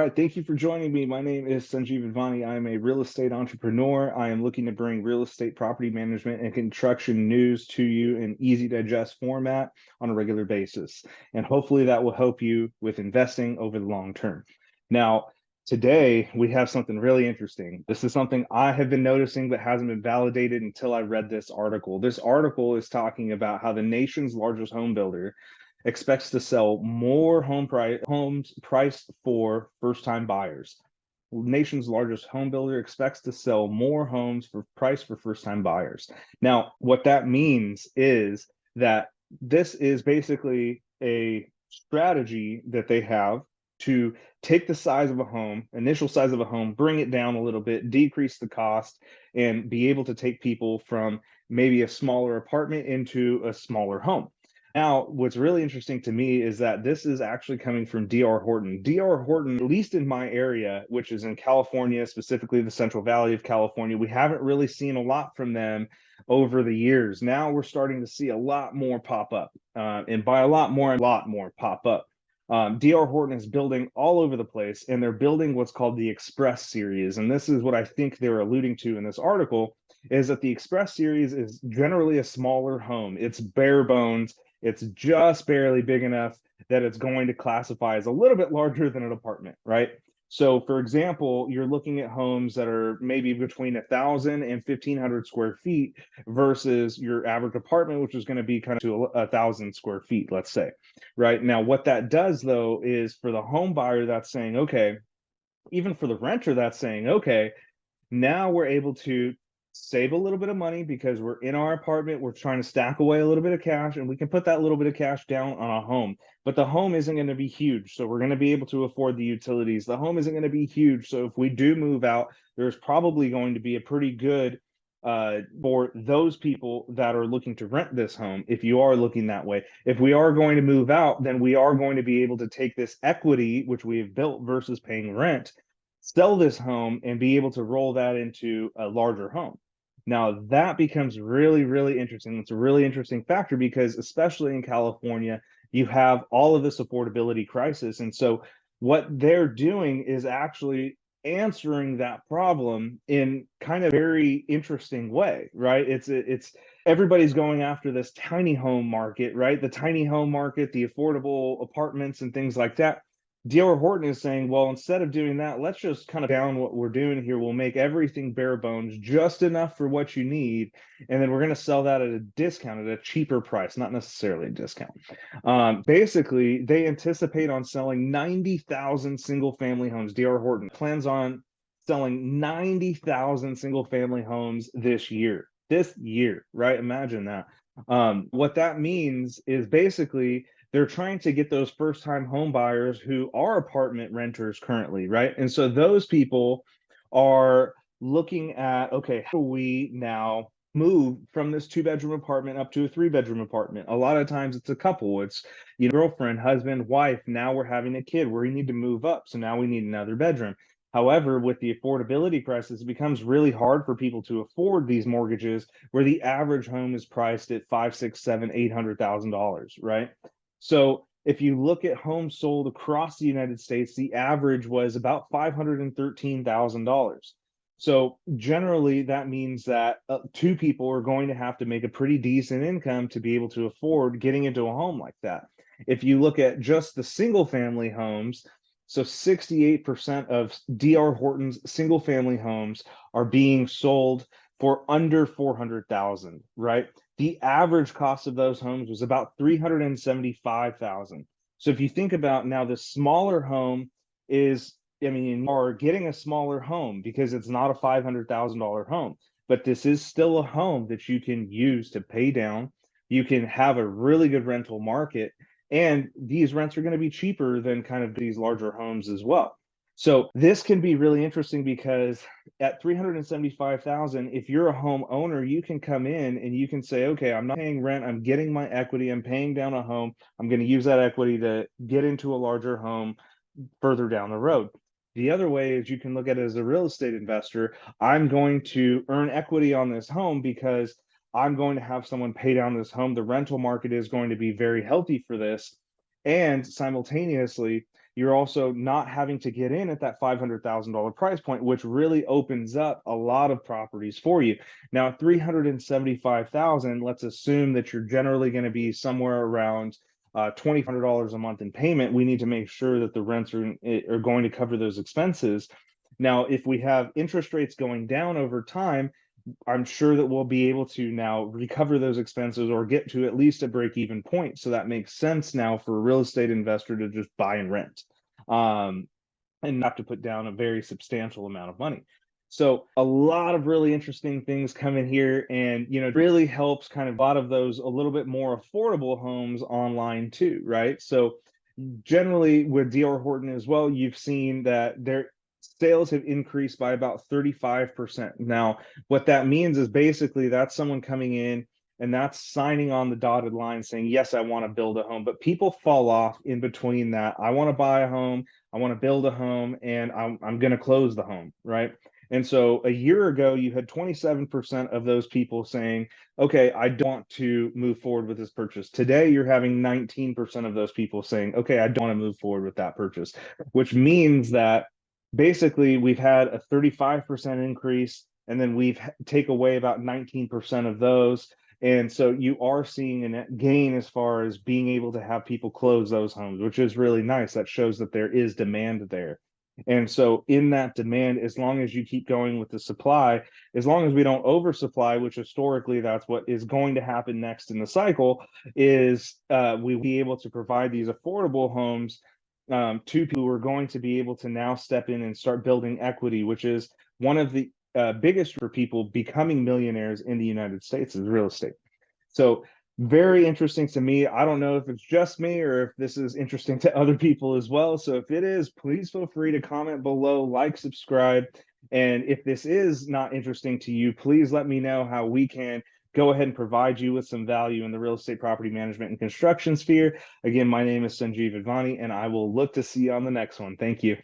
right, thank you for joining me. My name is Sanjeev Advani. I am a real estate entrepreneur. I am looking to bring real estate property management and construction news to you in easy to digest format on a regular basis. And hopefully that will help you with investing over the long term. Now, today we have something really interesting. This is something I have been noticing but hasn't been validated until I read this article. This article is talking about how the nation's largest home builder expects to sell more homes priced for first-time buyers. Nation's largest home builder expects to sell more homes for price for first-time buyers. Now, what that means is that this is basically a strategy that they have to take the size of a home, initial size of a home, bring it down a little bit, decrease the cost, and be able to take people from maybe a smaller apartment into a smaller home. Now, what's really interesting to me is that this is actually coming from D.R. Horton. D.R. Horton, at least in my area, which is in California, specifically the Central Valley of California, we haven't really seen a lot from them over the years. Now we're starting to see a lot more pop up. And by a lot more pop up. D.R. Horton is building all over the place, and they're building what's called the Express series. And this is what I think they're alluding to in this article, is that the Express series is generally a smaller home. It's bare bones. It's just barely big enough that it's going to classify as a little bit larger than an apartment, right? So, for example, you're looking at homes that are maybe between 1,000 and 1,500 square feet versus your average apartment, which is going to be kind of to 1,000 square feet, let's say, right? Now, what that does, though, is for the home buyer that's saying, okay, even for the renter that's saying, okay, now we're able to save a little bit of money because we're in our apartment. We're trying to stack away a little bit of cash, and we can put that little bit of cash down on a home. But the home isn't going to be huge, so we're going to be able to afford the utilities. The home isn't going to be huge, so if we do move out, there's probably going to be a pretty good for those people that are looking to rent this home. If you are looking that way, if we are going to move out, then we are going to be able to take this equity, which we have built versus paying rent, sell this home and be able to roll that into a larger home. Now that becomes really, really interesting. It's a really interesting factor because especially in California, you have all of this affordability crisis. And so what they're doing is actually answering that problem in kind of very interesting way, right? It's everybody's going after this tiny home market, right? The tiny home market, the affordable apartments and things like that. D.R. Horton is saying, well, instead of doing that, let's just kind of down what we're doing here. We'll make everything bare bones, just enough for what you need. And then we're going to sell that at a discount, at a cheaper price, not necessarily a discount. Basically, they anticipate on selling 90,000 single family homes. D.R. Horton plans on selling 90,000 single family homes this year. This year, right? Imagine that. What that means is basically they're trying to get those first-time home buyers who are apartment renters currently, right? And so those people are looking at, okay, how do we now move from this two-bedroom apartment up to a three-bedroom apartment? A lot of times it's a couple. It's, girlfriend, husband, wife. Now we're having a kid. We need to move up. So now we need another bedroom. However, with the affordability crisis, it becomes really hard for people to afford these mortgages where the average home is priced at five, six, seven, $800,000, right? So if you look at homes sold across the United States, the average was about $513,000. So generally, that means that two people are going to have to make a pretty decent income to be able to afford getting into a home like that. If you look at just the single family homes, so 68% of D.R. Horton's single family homes are being sold for under 400,000, right? The average cost of those homes was about 375,000. So if you think about now, the smaller home is, I mean, you are getting a smaller home because it's not a $500,000 home, but this is still a home that you can use to pay down. You can have a really good rental market, and these rents are going to be cheaper than kind of these larger homes as well. So this can be really interesting because at 375,000, if you're a homeowner, you can come in and you can say, okay, I'm not paying rent, I'm getting my equity, I'm paying down a home, I'm going to use that equity to get into a larger home further down the road. The other way is you can look at it as a real estate investor. I'm going to earn equity on this home because I'm going to have someone pay down this home. The rental market is going to be very healthy for this. And simultaneously, You're also not having to get in at that $500,000 price point, which really opens up a lot of properties for you. Now, 375,000, let's assume that you're generally going to be somewhere around $2,500 a month in payment. We need to make sure that the rents are going to cover those expenses. Now, if we have interest rates going down over time, I'm sure that we'll be able to now recover those expenses or get to at least a break even point. So that makes sense now for a real estate investor to just buy and rent, and not to put down a very substantial amount of money. So a lot of really interesting things come in here, and it really helps kind of a lot of those a little bit more affordable homes online too, right? So generally with D.R. Horton as well, you've seen that their sales have increased by about 35%. Now, what that means is basically that's someone coming in and that's signing on the dotted line saying, yes, I want to build a home. But people fall off in between that. I want to buy a home, I want to build a home, and I'm going to close the home, right? And so a year ago, you had 27% of those people saying, okay, I don't want to move forward with this purchase. Today, you're having 19% of those people saying, okay, I don't want to move forward with that purchase, which means that basically we've had a 35% increase, and then we've take away about 19% of those. And so you are seeing a net gain as far as being able to have people close those homes, which is really nice. That shows that there is demand there. And so in that demand, as long as you keep going with the supply, as long as we don't oversupply, which historically that's what is going to happen next in the cycle, is we'll be able to provide these affordable homes to people who are going to be able to now step in and start building equity, which is one of the biggest for people becoming millionaires in the United States is real estate. So very interesting to me. I don't know if it's just me or if this is interesting to other people as well. So if it is, please feel free to comment below, like, subscribe. And if this is not interesting to you, please let me know how we can go ahead and provide you with some value in the real estate property management and construction sphere. Again, my name is Sanjeev Advani, and I will look to see you on the next one. Thank you.